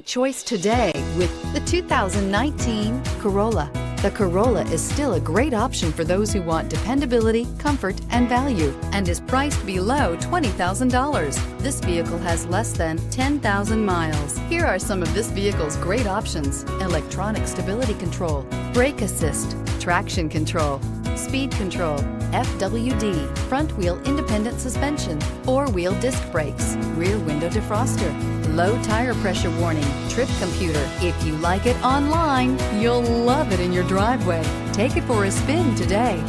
choice today with the 2019 Corolla. The Corolla is still a great option for those who want dependability, comfort, and value, and is priced below $20,000. This vehicle has less than 10,000 miles. Here are some of this vehicle's great options: electronic stability control, brake assist, traction control, speed control, FWD, front wheel independent suspension, four-wheel disc brakes, rear window defroster, low tire pressure warning, trip computer. If you like it online, you'll love it in your driveway. Take it for a spin today.